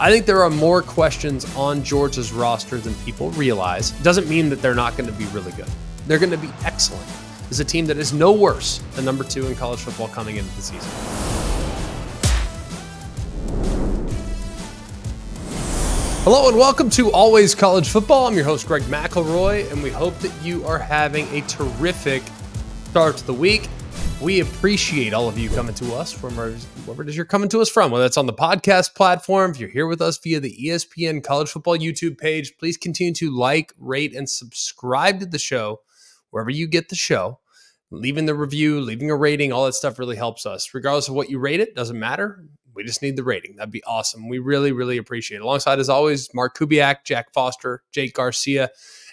I think there are more questions on Georgia's roster than people realize. Doesn't mean that they're not going to be really good. They're going to be excellent. It's a team that is no worse than number 2 in college football coming into the season. Hello and welcome to Always College Football. I'm your host, Greg McElroy, and we hope that you are having a terrific start to the week. We appreciate all of you coming to us from wherever it is you're coming to us from, whether it's on the podcast platform. If you're here with us via the ESPN College Football YouTube page, please continue to like, rate, and subscribe to the show wherever you get the show. Leaving the review, leaving a rating, all that stuff really helps us. Regardless of what you rate it, doesn't matter. We just need the rating. That'd be awesome. We really, really appreciate it. Alongside, as always, Mark Kubiak, Jack Foster, Jake Garcia,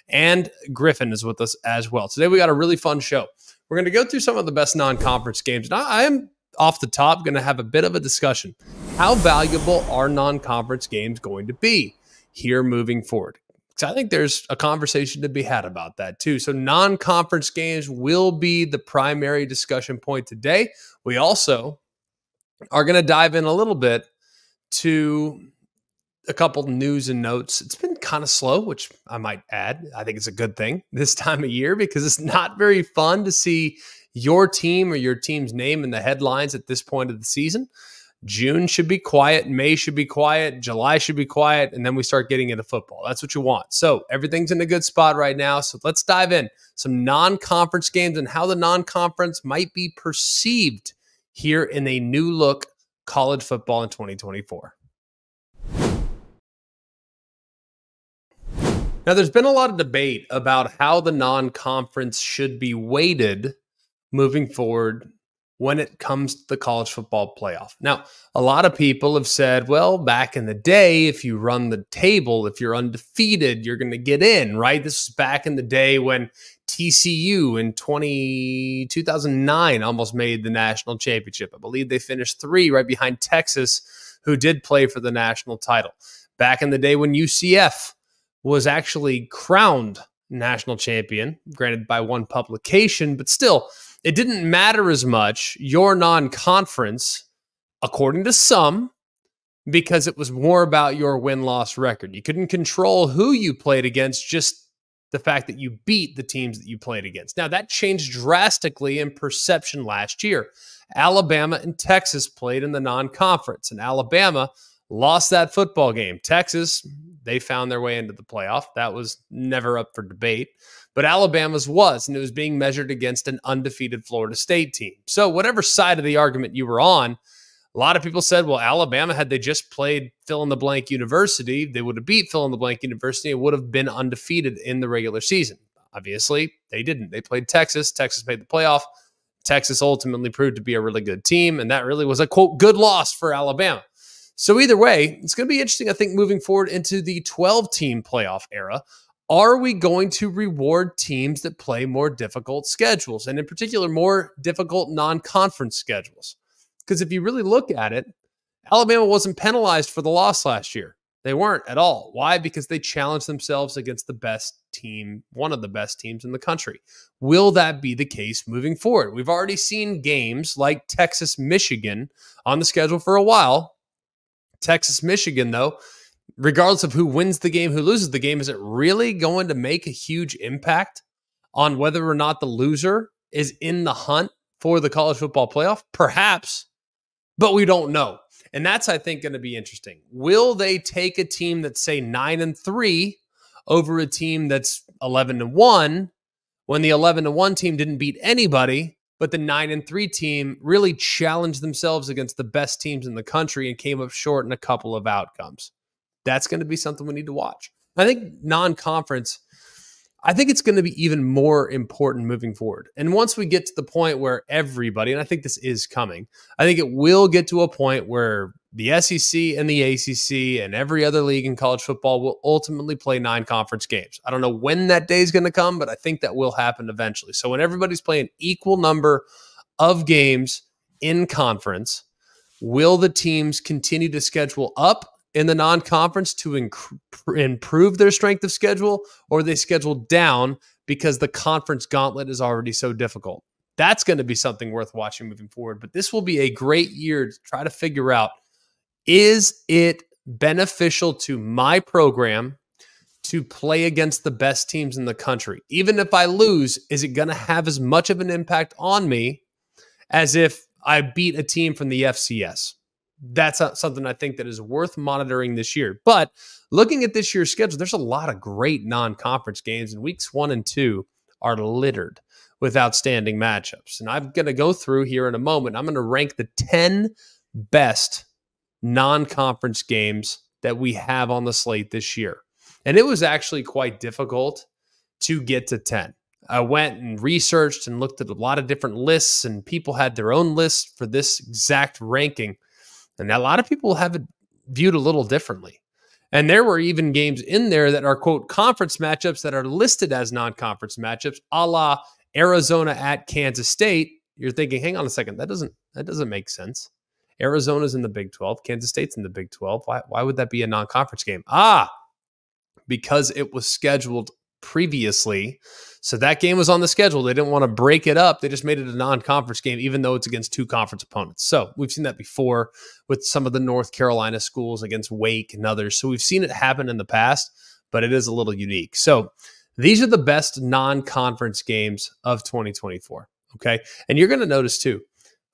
and Griffin is with us as well. Today, we got a really fun show. We're going to go through some of the best non-conference games. And I am, off the top, going to have a bit of a discussion. How valuable are non-conference games going to be here moving forward? Because I think there's a conversation to be had about that too. So non-conference games will be the primary discussion point today. We also are going to dive in a little bit to a couple news and notes. It's been kind of slow, which I might add. I think it's a good thing this time of year because it's not very fun to see your team or your team's name in the headlines at this point of the season. June should be quiet. May should be quiet. July should be quiet. And then we start getting into football. That's what you want. So everything's in a good spot right now. So let's dive in. Some non-conference games and how the non-conference might be perceived here in a new look college football in 2024. Now, there's been a lot of debate about how the non-conference should be weighted moving forward when it comes to the college football playoff. Now, a lot of people have said, well, back in the day, if you run the table, if you're undefeated, you're going to get in, right? This is back in the day when TCU in 2009 almost made the national championship. I believe they finished 3 right behind Texas, who did play for the national title. Back in the day when UCF was actually crowned national champion, granted by one publication, but still, it didn't matter as much, your non-conference, according to some, because it was more about your win-loss record. You couldn't control who you played against, just the fact that you beat the teams that you played against. Now, that changed drastically in perception last year. Alabama and Texas played in the non-conference, and Alabama lost that football game. Texas, they found their way into the playoff. That was never up for debate. But Alabama's was, and it was being measured against an undefeated Florida State team. So whatever side of the argument you were on, a lot of people said, well, Alabama, had they just played fill-in-the-blank university, they would have beat fill-in-the-blank university and would have been undefeated in the regular season. Obviously, they didn't. They played Texas. Texas made the playoff. Texas ultimately proved to be a really good team, and that really was a, quote, good loss for Alabama. So either way, it's going to be interesting, I think, moving forward into the 12-team playoff era. Are we going to reward teams that play more difficult schedules, and in particular, more difficult non-conference schedules? Because if you really look at it, Alabama wasn't penalized for the loss last year. They weren't at all. Why? Because they challenged themselves against the best team, one of the best teams in the country. Will that be the case moving forward? We've already seen games like Texas-Michigan on the schedule for a while. Texas-Michigan, though, regardless of who wins the game, who loses the game, is it really going to make a huge impact on whether or not the loser is in the hunt for the college football playoff? Perhaps, but we don't know. And that's, I think, going to be interesting. Will they take a team that's, say, 9-3 over a team that's 11-1 when the 11-1 team didn't beat anybody, but the 9-3 team really challenged themselves against the best teams in the country and came up short in a couple of outcomes? That's going to be something we need to watch. I think non-conference, I think it's going to be even more important moving forward. And once we get to the point where everybody, and I think this is coming, I think it will get to a point where the SEC and the ACC and every other league in college football will ultimately play non-conference games. I don't know when that day is going to come, but I think that will happen eventually. So when everybody's playing equal number of games in conference, will the teams continue to schedule up in the non-conference to improve their strength of schedule, or they schedule down because the conference gauntlet is already so difficult? That's going to be something worth watching moving forward. But this will be a great year to try to figure out, is it beneficial to my program to play against the best teams in the country? Even if I lose, is it going to have as much of an impact on me as if I beat a team from the FCS? That's something I think that is worth monitoring this year. But looking at this year's schedule, there's a lot of great non-conference games, and weeks 1 and 2 are littered with outstanding matchups. And I'm going to go through here in a moment. I'm going to rank the 10 best non-conference games that we have on the slate this year. And it was actually quite difficult to get to 10. I went and researched and looked at a lot of different lists, and people had their own lists for this exact ranking. And a lot of people have it viewed a little differently. And there were even games in there that are, quote, conference matchups that are listed as non-conference matchups, a la Arizona at Kansas State. You're thinking, hang on a second, that doesn't make sense. Arizona's in the Big 12. Kansas State's in the Big 12. Why would that be a non-conference game? Because it was scheduled previously. So that game was on the schedule. They didn't want to break it up. They just made it a non-conference game, even though it's against 2 conference opponents. So we've seen that before with some of the North Carolina schools against Wake and others. So we've seen it happen in the past, but it is a little unique. So these are the best non-conference games of 2024. Okay. And you're going to notice too,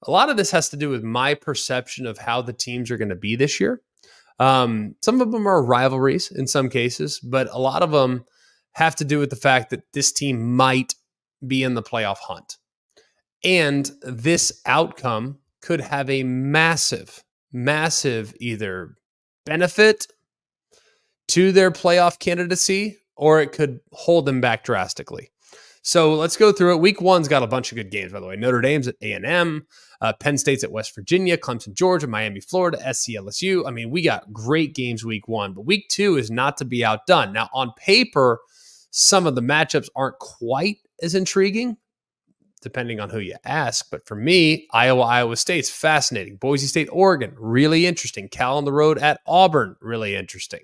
a lot of this has to do with my perception of how the teams are going to be this year. Some of them are rivalries in some cases, but a lot of them have to do with the fact that this team might be in the playoff hunt. And this outcome could have a massive either benefit to their playoff candidacy, or it could hold them back drastically. So let's go through it. Week 1's got a bunch of good games, by the way. Notre Dame's at A&M, Penn State's at West Virginia, Clemson, Georgia, Miami, Florida, SC, LSU. I mean, we got great games week 1, but week 2 is not to be outdone. Now, on paper, some of the matchups aren't quite as intriguing, depending on who you ask. But for me, Iowa State's fascinating. Boise State, Oregon, really interesting. Cal on the road at Auburn, really interesting.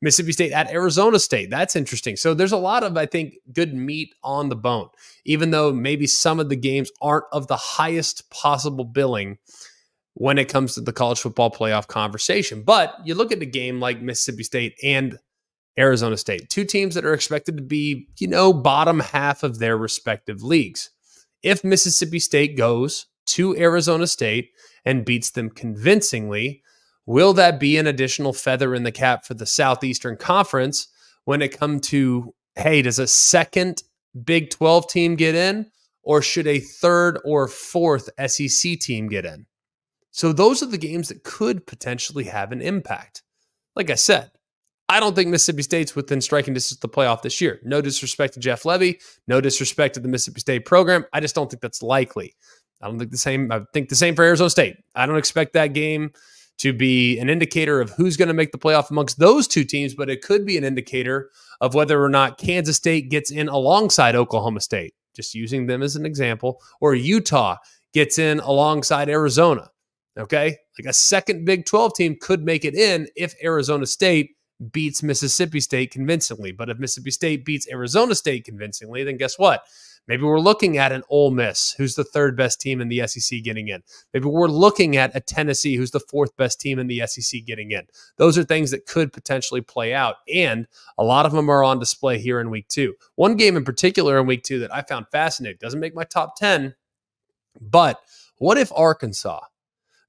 Mississippi State at Arizona State, that's interesting. So there's a lot of, I think, good meat on the bone, even though maybe some of the games aren't of the highest possible billing when it comes to the college football playoff conversation. But you look at a game like Mississippi State and Arizona State, 2 teams that are expected to be, bottom half of their respective leagues. If Mississippi State goes to Arizona State and beats them convincingly, will that be an additional feather in the cap for the Southeastern Conference when it comes to, hey, does a second Big 12 team get in, or should a third or fourth SEC team get in? So those are the games that could potentially have an impact. Like I said, I don't think Mississippi State's within striking distance of the playoff this year. No disrespect to Jeff Levy, no disrespect to the Mississippi State program. I just don't think that's likely. I think the same for Arizona State. I don't expect that game to be an indicator of who's going to make the playoff amongst those 2 teams, but it could be an indicator of whether or not Kansas State gets in alongside Oklahoma State, just using them as an example, or Utah gets in alongside Arizona. Okay? Like a second Big 12 team could make it in if Arizona State beats Mississippi State convincingly. But if Mississippi State beats Arizona State convincingly, then guess what? Maybe we're looking at an Ole Miss, who's the 3rd best team in the SEC getting in. Maybe we're looking at a Tennessee, who's the 4th best team in the SEC getting in. Those are things that could potentially play out, and a lot of them are on display here in week 2. One game in particular in week 2 that I found fascinating, doesn't make my top 10, but what if Arkansas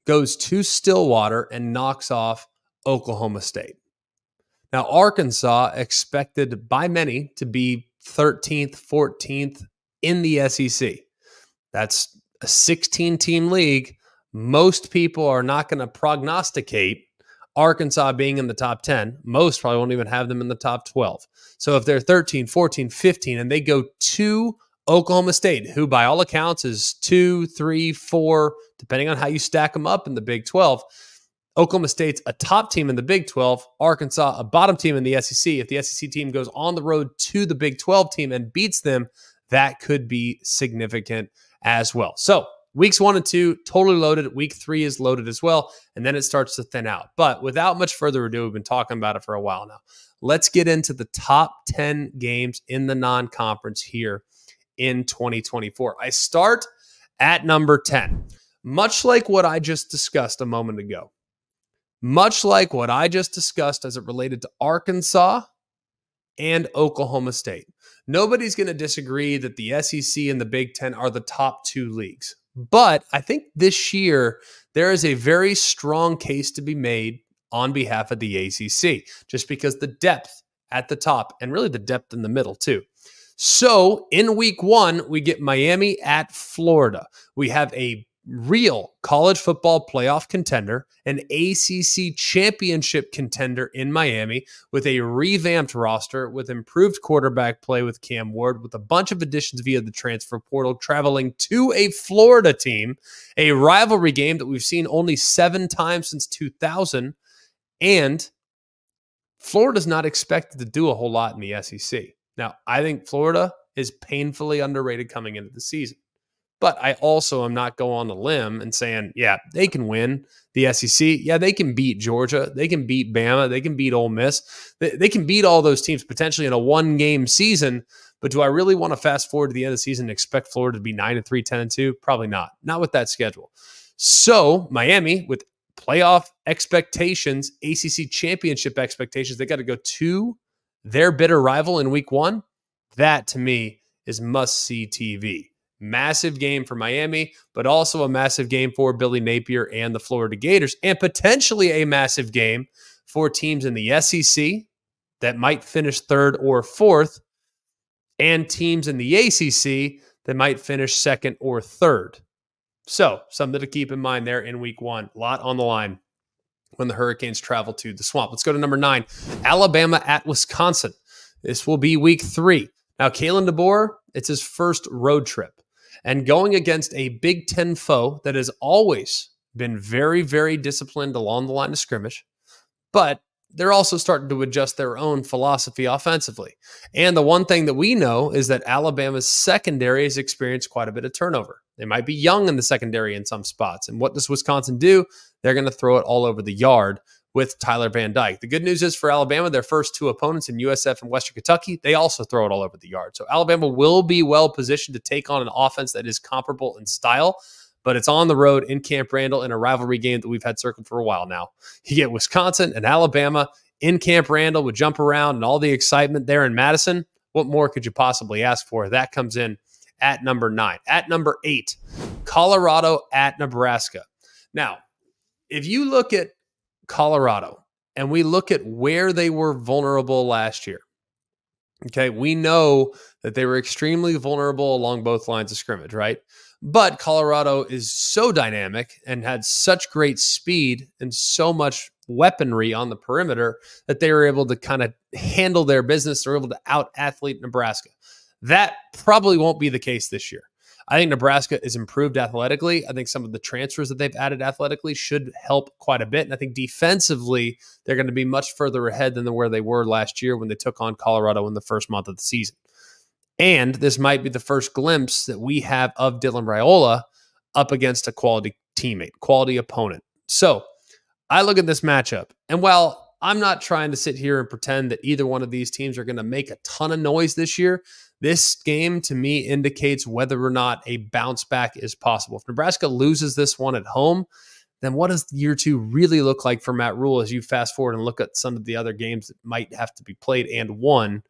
goes to Stillwater and knocks off Oklahoma State? Now, Arkansas expected by many to be 13th, 14th in the SEC. That's a 16-team league. Most people are not going to prognosticate Arkansas being in the top 10. Most probably won't even have them in the top 12. So if they're 13, 14, 15, and they go to Oklahoma State, who by all accounts is 2, 3, 4, depending on how you stack them up in the Big 12, Oklahoma State's a top team in the Big 12, Arkansas a bottom team in the SEC. If the SEC team goes on the road to the Big 12 team and beats them, that could be significant as well. So weeks 1 and 2, totally loaded. Week 3 is loaded as well, and then it starts to thin out. But without much further ado, we've been talking about it for a while now. Let's get into the top 10 games in the non-conference here in 2024. I start at number 10. Much like what I just discussed a moment ago, much like what I just discussed as it related to Arkansas and Oklahoma State. Nobody's going to disagree that the SEC and the Big Ten are the top two leagues. But I think this year there is a very strong case to be made on behalf of the ACC, just because the depth at the top and really the depth in the middle too. So in week 1, we get Miami at Florida. We have a real college football playoff contender, an ACC championship contender in Miami with a revamped roster, with improved quarterback play with Cam Ward, with a bunch of additions via the transfer portal, traveling to a Florida team, a rivalry game that we've seen only 7 times since 2000, and Florida's not expected to do a whole lot in the SEC. Now, I think Florida is painfully underrated coming into the season. But I also am not going on a limb and saying, yeah, they can win the SEC. Yeah, they can beat Georgia. They can beat Bama. They can beat Ole Miss. They can beat all those teams potentially in a one-game season. But do I really want to fast forward to the end of the season and expect Florida to be 9-3, 10-2? Probably not. Not with that schedule. So Miami, with playoff expectations, ACC championship expectations, they got to go to their bitter rival in week 1. That, to me, is must-see TV. Massive game for Miami, but also a massive game for Billy Napier and the Florida Gators, and potentially a massive game for teams in the SEC that might finish 3rd or 4th, and teams in the ACC that might finish 2nd or 3rd. So, something to keep in mind there in week 1. A lot on the line when the Hurricanes travel to the Swamp. Let's go to number 9, Alabama at Wisconsin. This will be week 3. Now, Kalen DeBoer, it's his first road trip. And going against a Big Ten foe that has always been very, very disciplined along the line of scrimmage, but they're also starting to adjust their own philosophy offensively. And the one thing that we know is that Alabama's secondary has experienced quite a bit of turnover. They might be young in the secondary in some spots. And what does Wisconsin do? They're going to throw it all over the yard with Tyler Van Dyke. The good news is for Alabama, their first 2 opponents in USF and Western Kentucky, they also throw it all over the yard. So Alabama will be well positioned to take on an offense that is comparable in style, but it's on the road in Camp Randall in a rivalry game that we've had circled for a while now. You get Wisconsin and Alabama in Camp Randall with jump around and all the excitement there in Madison. What more could you possibly ask for? That comes in at number 9. At number 8, Colorado at Nebraska. Now, if you look at Colorado and we look at where they were vulnerable last year, okay, we know that they were extremely vulnerable along both lines of scrimmage, right? But Colorado is so dynamic and had such great speed and so much weaponry on the perimeter that they were able to kind of handle their business. They're able to out-athlete Nebraska. That probably won't be the case this year. I think Nebraska is improved athletically. I think some of the transfers that they've added athletically should help quite a bit. And I think defensively, they're going to be much further ahead than where they were last year when they took on Colorado in the first month of the season. And this might be the first glimpse that we have of Dylan Raiola up against a quality teammate, quality opponent. So I look at this matchup, and while I'm not trying to sit here and pretend that either one of these teams are going to make a ton of noise this year, this game to me indicates whether or not a bounce back is possible. If Nebraska loses this one at home, then what does year 2 really look like for Matt Rule as you fast forward and look at some of the other games that might have to be played and won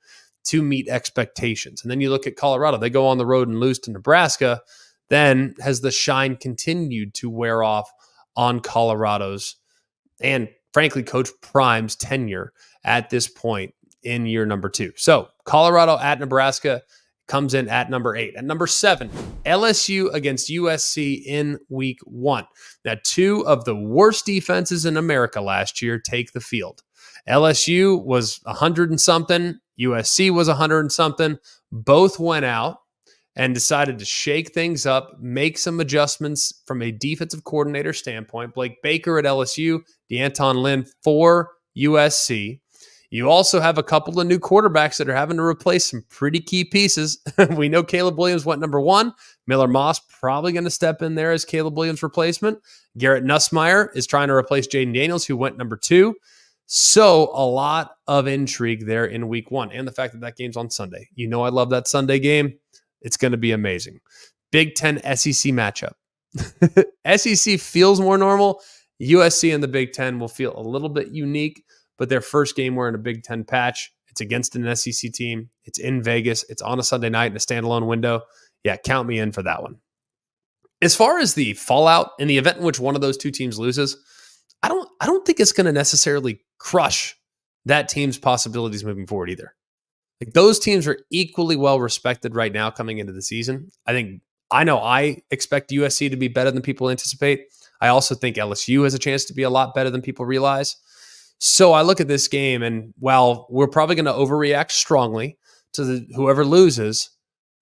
to meet expectations? And then you look at Colorado. They go on the road and lose to Nebraska. Then has the shine continued to wear off on Colorado's and, frankly, Coach Prime's tenure at this point in year number 2. So Colorado at Nebraska comes in at number 8. At number 7, LSU against USC in week 1. Now, 2 of the worst defenses in America last year take the field. LSU was 100 and something. USC was 100 and something. Both went out and decided to shake things up, make some adjustments from a defensive coordinator standpoint. Blake Baker at LSU, D'Anton Lynn for USC. You also have a couple of new quarterbacks that are having to replace some pretty key pieces. We know Caleb Williams went number 1. Miller Moss probably going to step in there as Caleb Williams' replacement. Garrett Nussmeier is trying to replace Jaden Daniels, who went number 2. So a lot of intrigue there in week 1. And the fact that that game's on Sunday. You know I love that Sunday game. It's going to be amazing. Big Ten SEC matchup. SEC feels more normal. USC in the Big Ten will feel a little bit unique, but their first game wearing a Big Ten patch. It's against an SEC team. It's in Vegas. It's on a Sunday night in a standalone window. Yeah, count me in for that one. As far as the fallout in the event in which one of those two teams loses, I don't think it's going to necessarily crush that team's possibilities moving forward either. Like, those teams are equally well respected right now coming into the season. I know I expect USC to be better than people anticipate. I also think LSU has a chance to be a lot better than people realize. So I look at this game, and while we're probably going to overreact strongly to whoever loses,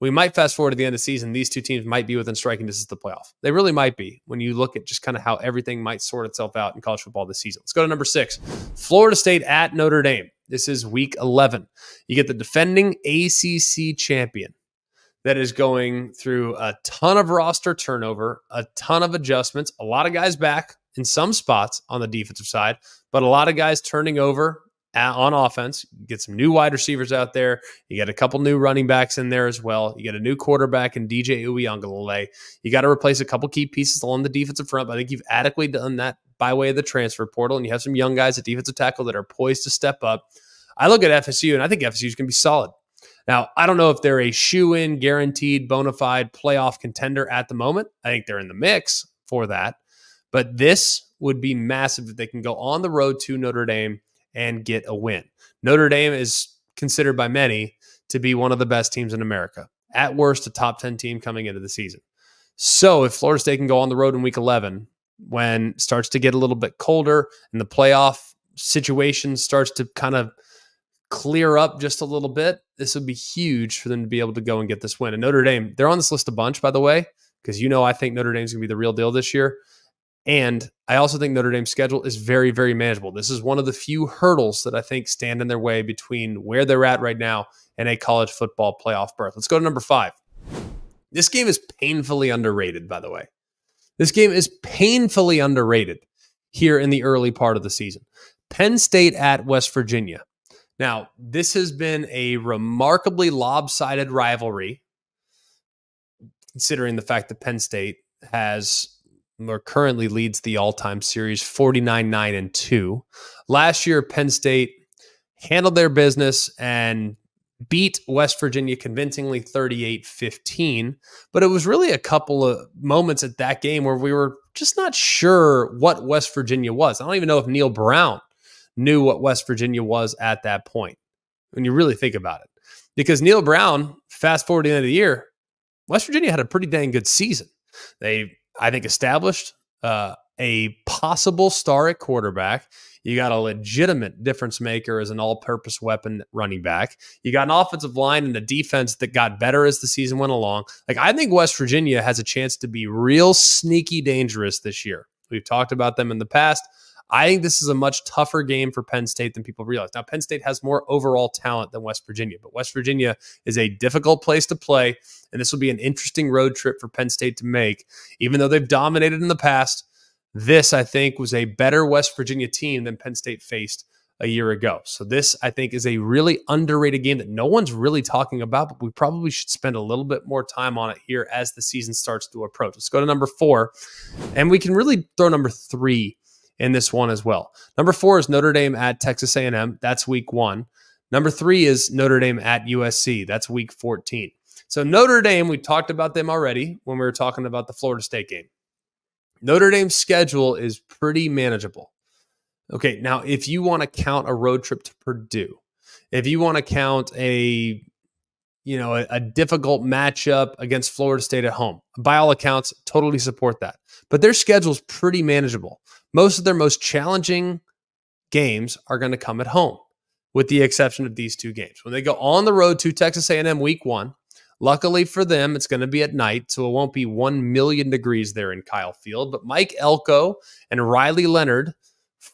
we might fast forward to the end of the season. These two teams might be within striking distance of the playoff. They really might be when you look at just kind of how everything might sort itself out in college football this season. Let's go to number 6, Florida State at Notre Dame. This is week 11. You get the defending ACC champion that is going through a ton of roster turnover, a ton of adjustments, a lot of guys back in some spots on the defensive side, but a lot of guys turning over on offense. You get some new wide receivers out there. You get a couple new running backs in there as well. You get a new quarterback in DJ Uiagalelei. You got to replace a couple key pieces along the defensive front, but I think you've adequately done that by way of the transfer portal, and you have some young guys at defensive tackle that are poised to step up. I look at FSU, and I think FSU is going to be solid. Now, I don't know if they're a shoe-in, guaranteed, bona fide playoff contender at the moment. I think they're in the mix for that. But this would be massive if they can go on the road to Notre Dame and get a win. Notre Dame is considered by many to be one of the best teams in America. At worst, a top 10 team coming into the season. So if Florida State can go on the road in week 11, when it starts to get a little bit colder and the playoff situation starts to kind of clear up just a little bit, this would be huge for them to be able to go and get this win. And Notre Dame, they're on this list a bunch, by the way, because I think Notre Dame's going to be the real deal this year. And I also think Notre Dame's schedule is very, very manageable. This is one of the few hurdles that I think stand in their way between where they're at right now and a college football playoff berth. Let's go to number 5. This game is painfully underrated, by the way. This game is painfully underrated here in the early part of the season. Penn State at West Virginia. Now, this has been a remarkably lopsided rivalry, considering the fact that Penn State currently leads the all-time series 49-9-2. Last year, Penn State handled their business and beat West Virginia convincingly 38-15. But it was really a couple of moments at that game where we were just not sure what West Virginia was. I don't even know if Neil Brown knew what West Virginia was at that point, when you really think about it. Because Neil Brown, fast forward to the end of the year, West Virginia had a pretty dang good season. They, I think, established a possible star at quarterback. You got a legitimate difference maker as an all-purpose weapon running back. You got an offensive line and a defense that got better as the season went along. Like, I think West Virginia has a chance to be real sneaky dangerous this year. We've talked about them in the past. I think this is a much tougher game for Penn State than people realize. Now, Penn State has more overall talent than West Virginia, but West Virginia is a difficult place to play, and this will be an interesting road trip for Penn State to make. Even though they've dominated in the past, this, I think, was a better West Virginia team than Penn State faced a year ago. So this, I think, is a really underrated game that no one's really talking about, but we probably should spend a little bit more time on it here as the season starts to approach. Let's go to number 4, and we can really throw number 3 in this one as well. Number 4 is Notre Dame at Texas A&M. That's week 1. Number 3 is Notre Dame at USC. That's week 14. So Notre Dame, we talked about them already when we were talking about the Florida State game. Notre Dame's schedule is pretty manageable. Okay, now if you want to count a road trip to Purdue, if you want to count a difficult matchup against Florida State at home, by all accounts, totally support that. But their schedule is pretty manageable. Most of their most challenging games are going to come at home, with the exception of these 2 games. When they go on the road to Texas A&M week 1, luckily for them, it's going to be at night, so it won't be 1 million degrees there in Kyle Field. But Mike Elko and Riley Leonard,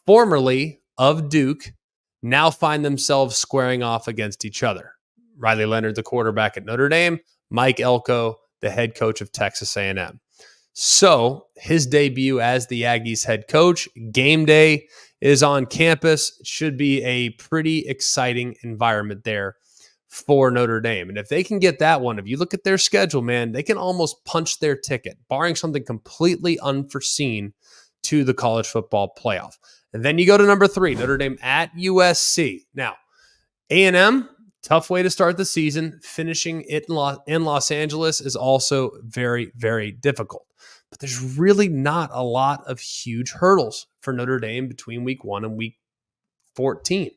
formerly of Duke, now find themselves squaring off against each other. Riley Leonard, the quarterback at Notre Dame, Mike Elko, the head coach of Texas A&M. So his debut as the Aggies head coach, game day is on campus. It should be a pretty exciting environment there for Notre Dame. And if they can get that one, if you look at their schedule, man, they can almost punch their ticket, barring something completely unforeseen, to the college football playoff. And then you go to number 3, Notre Dame at USC. Now, A&M, tough way to start the season. Finishing it in Los Angeles is also very, very difficult. But there's really not a lot of huge hurdles for Notre Dame between week 1 and week 14.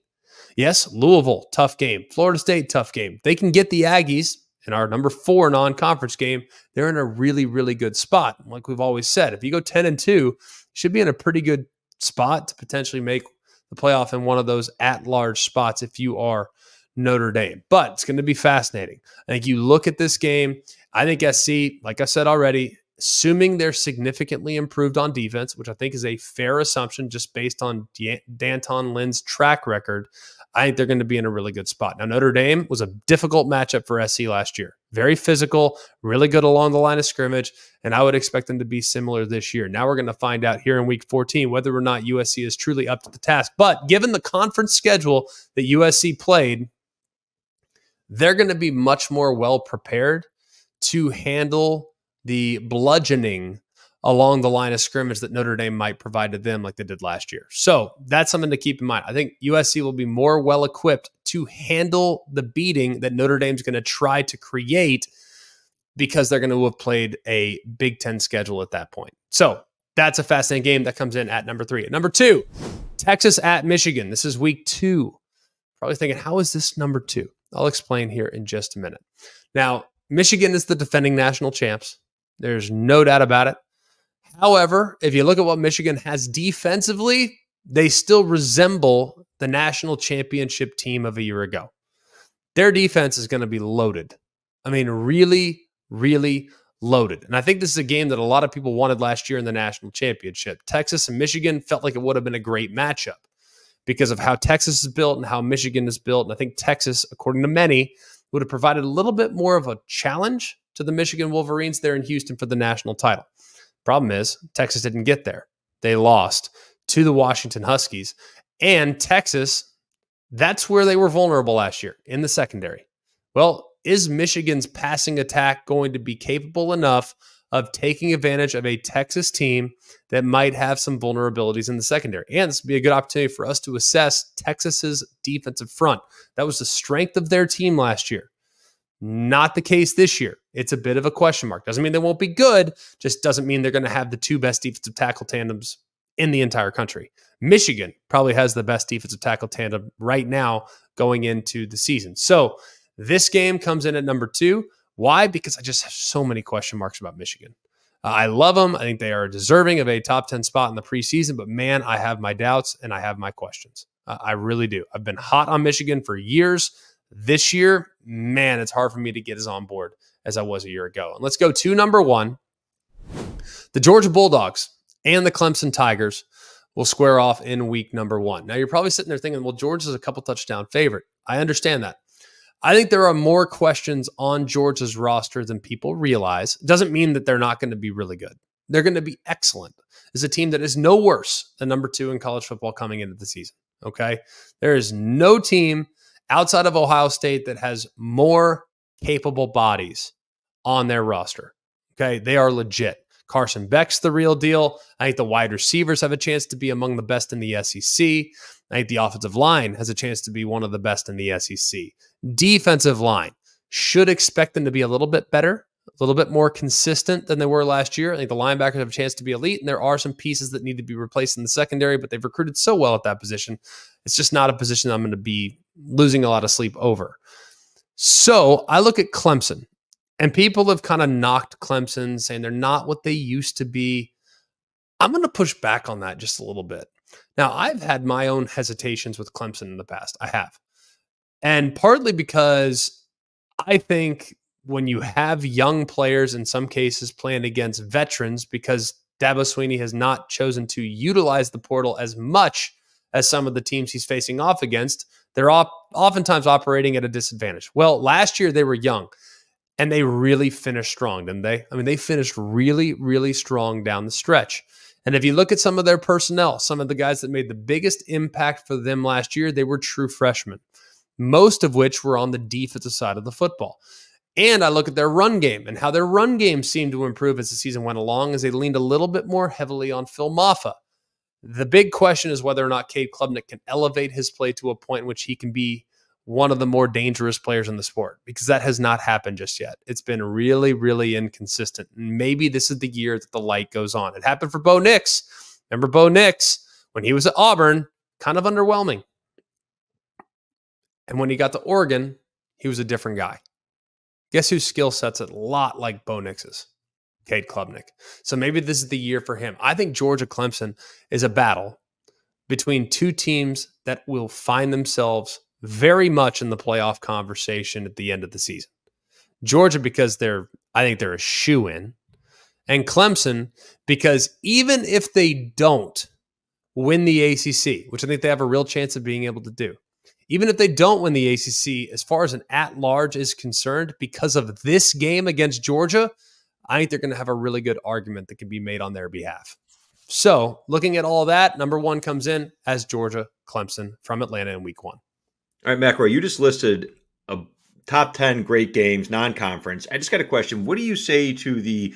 Yes, Louisville, tough game. Florida State, tough game. They can get the Aggies in our number 4 non-conference game. They're in a really, really good spot. Like we've always said, if you go 10-2, you should be in a pretty good spot to potentially make the playoff in one of those at-large spots if you are Notre Dame. But it's going to be fascinating. I think you look at this game, I think SC, like I said already, assuming they're significantly improved on defense, which I think is a fair assumption just based on D'Anton Lynn's track record, I think they're going to be in a really good spot. Now, Notre Dame was a difficult matchup for SC last year. Very physical, really good along the line of scrimmage, and I would expect them to be similar this year. Now we're going to find out here in week 14 whether or not USC is truly up to the task. But given the conference schedule that USC played, they're going to be much more well prepared to handle the bludgeoning along the line of scrimmage that Notre Dame might provide to them like they did last year. So that's something to keep in mind. I think USC will be more well-equipped to handle the beating that Notre Dame's going to try to create because they're going to have played a Big Ten schedule at that point. So that's a fascinating game that comes in at number 3. At number 2, Texas at Michigan. This is week 2. Probably thinking, how is this number 2? I'll explain here in just a minute. Now, Michigan is the defending national champs. There's no doubt about it. However, if you look at what Michigan has defensively, they still resemble the national championship team of a year ago. Their defense is going to be loaded. I mean, really, really loaded. And I think this is a game that a lot of people wanted last year in the national championship. Texas and Michigan felt like it would have been a great matchup because of how Texas is built and how Michigan is built. And I think Texas, according to many, would have provided a little bit more of a challenge to the Michigan Wolverines there in Houston for the national title. Problem is, Texas didn't get there. They lost to the Washington Huskies. And Texas, that's where they were vulnerable last year, in the secondary. Well, is Michigan's passing attack going to be capable enough of taking advantage of a Texas team that might have some vulnerabilities in the secondary? And this would be a good opportunity for us to assess Texas's defensive front. That was the strength of their team last year. Not the case this year. It's a bit of a question mark. Doesn't mean they won't be good, just doesn't mean they're going to have the 2 best defensive tackle tandems in the entire country. Michigan probably has the best defensive tackle tandem right now going into the season. So this game comes in at number 2. Why? Because I just have so many question marks about Michigan. I love them. I think they are deserving of a top 10 spot in the preseason, but man, I have my doubts and I have my questions. I really do. I've been hot on Michigan for years. This year, man, it's hard for me to get as on board as I was a year ago. And let's go to number 1. The Georgia Bulldogs and the Clemson Tigers will square off in week number 1. Now, you're probably sitting there thinking, well, Georgia's a couple touchdown favorite. I understand that. I think there are more questions on Georgia's roster than people realize. Doesn't mean that they're not going to be really good. They're going to be excellent. It's a team that is no worse than number 2 in college football coming into the season. Okay? There is no team outside of Ohio State that has more capable bodies on their roster. Okay, they are legit. Carson Beck's the real deal. I think the wide receivers have a chance to be among the best in the SEC. I think the offensive line has a chance to be one of the best in the SEC. Defensive line should expect them to be a little bit better, a little bit more consistent than they were last year. I think the linebackers have a chance to be elite, and there are some pieces that need to be replaced in the secondary, but they've recruited so well at that position. It's just not a position I'm going to be losing a lot of sleep over. So I look at Clemson, and people have kind of knocked Clemson, saying they're not what they used to be. I'm going to push back on that just a little bit. Now, I've had my own hesitations with Clemson in the past. I have. And partly because I think when you have young players, in some cases playing against veterans, because Dabo Swinney has not chosen to utilize the portal as much as some of the teams he's facing off against, they're oftentimes operating at a disadvantage. Well, last year they were young, and they really finished strong, didn't they? I mean, they finished really, really strong down the stretch. And if you look at some of their personnel, some of the guys that made the biggest impact for them last year, they were true freshmen, most of which were on the defensive side of the football. And I look at their run game and how their run game seemed to improve as the season went along, as they leaned a little bit more heavily on Phil Maffa. The big question is whether or not Cade Klubnik can elevate his play to a point in which he can be one of the more dangerous players in the sport, because that has not happened just yet. It's been really, really inconsistent. And maybe this is the year that the light goes on. It happened for Bo Nix. Remember Bo Nix, when he was at Auburn, kind of underwhelming. And when he got to Oregon, he was a different guy. Guess whose skill set's a lot like Bo Nix's? Cade Klubnik. So maybe this is the year for him. I think Georgia-Clemson is a battle between two teams that will find themselves very much in the playoff conversation at the end of the season. Georgia, because I think they're a shoo-in. And Clemson, because even if they don't win the ACC, which I think they have a real chance of being able to do, even if they don't win the ACC, as far as an at-large is concerned, because of this game against Georgia, I think they're going to have a really good argument that can be made on their behalf. So, looking at all that, number one comes in as Georgia-Clemson from Atlanta in week 1. All right, McElroy, you just listed a top 10 great games, non-conference. I just got a question. What do you say to the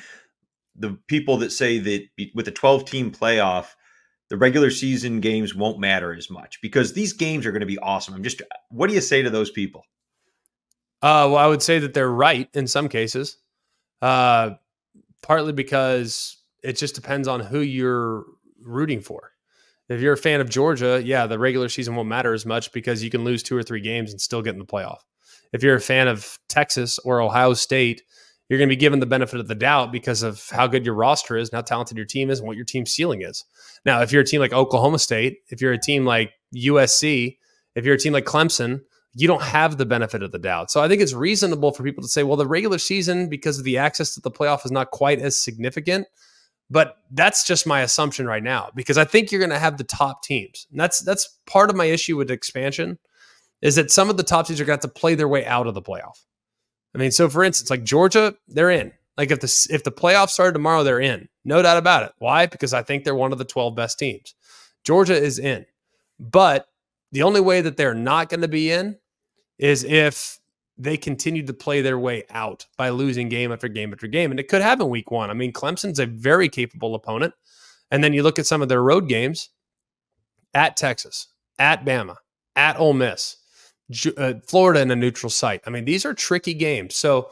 people that say that with a 12-team playoff, the regular season games won't matter as much? Because these games are going to be awesome. What do you say to those people? Well, I would say that they're right in some cases, partly because it just depends on who you're rooting for. If you're a fan of Georgia, yeah, the regular season won't matter as much because you can lose 2 or 3 games and still get in the playoff. If you're a fan of Texas or Ohio State, you're going to be given the benefit of the doubt because of how good your roster is and how talented your team is and what your team's ceiling is. Now, if you're a team like Oklahoma State, if you're a team like USC, if you're a team like Clemson, you don't have the benefit of the doubt. So I think it's reasonable for people to say, well, the regular season, because of the access to the playoff, is not quite as significant. But that's just my assumption right now, because I think you're going to have the top teams. And that's part of my issue with expansion, is that some of the top teams are going to have to play their way out of the playoff. I mean, so for instance, like Georgia, they're in. Like if the playoffs started tomorrow, they're in. No doubt about it. Why? Because I think they're one of the 12 best teams. Georgia is in. But the only way that they're not going to be in is if they continue to play their way out by losing game after game after game. And it could happen week 1. I mean, Clemson's a very capable opponent. And then you look at some of their road games at Texas, at Bama, at Ole Miss, Florida in a neutral site. I mean, these are tricky games. So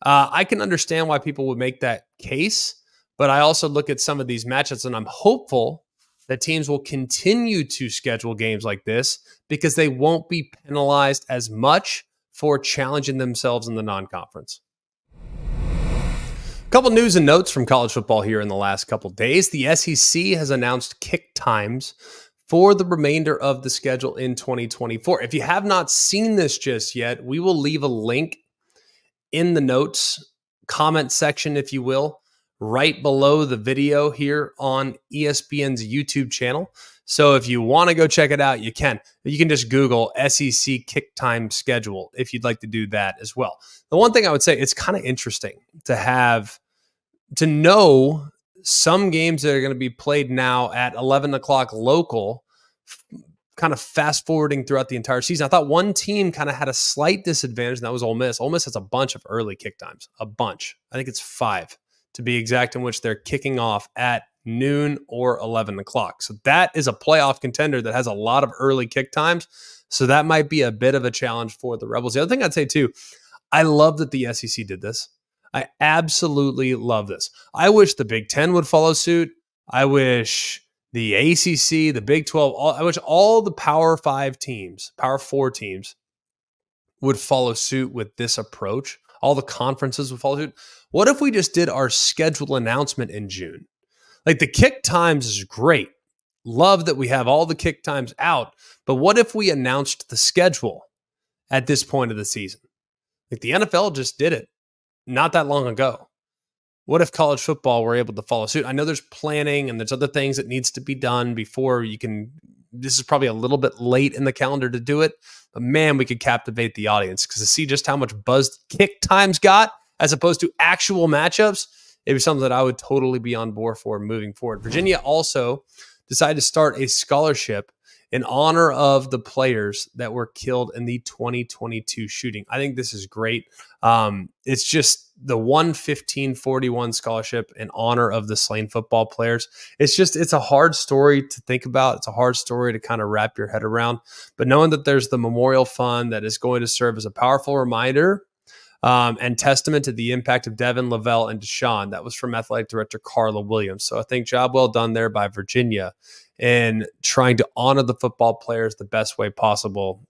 I can understand why people would make that case. But I also look at some of these matchups and I'm hopeful that teams will continue to schedule games like this because they won't be penalized as much for challenging themselves in the non-conference. A couple news and notes from college football here in the last couple days. The SEC has announced kick times for the remainder of the schedule in 2024. If you have not seen this just yet, we will leave a link in the notes, comment section, if you will, right below the video here on ESPN's YouTube channel. So if you want to go check it out, you can. You can just Google SEC kick time schedule if you'd like to do that as well. The one thing I would say, it's kind of interesting to know some games that are going to be played now at 11 o'clock local, kind of fast forwarding throughout the entire season. I thought one team kind of had a slight disadvantage, and that was Ole Miss. Ole Miss has a bunch of early kick times, a bunch. I think it's 5 to be exact, in which they're kicking off at noon or 11 o'clock. So that is a playoff contender that has a lot of early kick times. So that might be a bit of a challenge for the Rebels. The other thing I'd say too, I love that the SEC did this. I absolutely love this. I wish the Big Ten would follow suit. I wish the ACC, the Big 12, I wish all the Power 5 teams, Power 4 teams would follow suit with this approach. All the conferences would follow suit. What if we just did our schedule announcement in June? Like the kick times is great. Love that we have all the kick times out. But what if we announced the schedule at this point of the season? Like the NFL just did it not that long ago. What if college football were able to follow suit? I know there's planning and there's other things that needs to be done before you can. This is probably a little bit late in the calendar to do it. But man, we could captivate the audience because to see just how much buzz kick times got as opposed to actual matchups, it was something that I would totally be on board for moving forward. Virginia also decided to start a scholarship in honor of the players that were killed in the 2022 shooting. I think this is great. It's just the 11541 scholarship in honor of the slain football players. It's a hard story to think about. It's a hard story to kind of wrap your head around. But knowing that there's the memorial fund that is going to serve as a powerful reminder and testament to the impact of Devin, Lavelle, and Deshaun. That was from Athletic Director Carla Williams. So I think job well done there by Virginia in trying to honor the football players the best way possible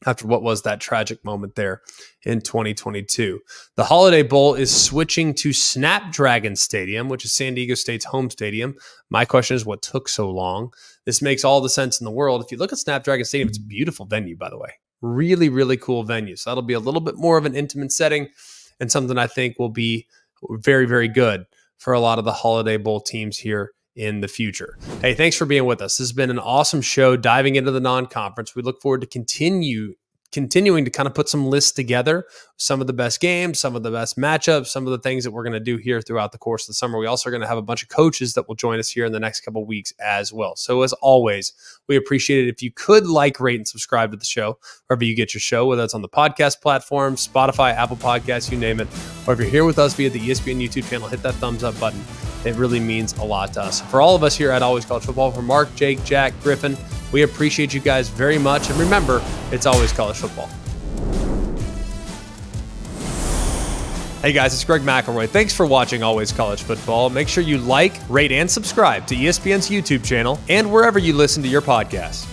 after what was that tragic moment there in 2022. The Holiday Bowl is switching to Snapdragon Stadium, which is San Diego State's home stadium. My question is, what took so long? This makes all the sense in the world. If you look at Snapdragon Stadium, it's a beautiful venue, by the way. Really, really cool venue. So that'll be a little bit more of an intimate setting and something I think will be very, very good for a lot of the Holiday Bowl teams here in the future. Hey, thanks for being with us. This has been an awesome show diving into the non-conference. We look forward to continuing to kind of put some lists together, some of the best games, some of the best matchups, some of the things that we're going to do here throughout the course of the summer. We also are going to have a bunch of coaches that will join us here in the next couple of weeks as well. So as always, we appreciate it if you could like, rate, and subscribe to the show, wherever you get your show, whether it's on the podcast platform, Spotify, Apple Podcasts, you name it, or if you're here with us via the ESPN YouTube channel, hit that thumbs up button. It really means a lot to us. For all of us here at Always College Football, for Mark, Jake, Jack, Griffin, we appreciate you guys very much. And remember, it's always college football. Hey guys, it's Greg McElroy. Thanks for watching Always College Football. Make sure you like, rate, and subscribe to ESPN's YouTube channel and wherever you listen to your podcasts.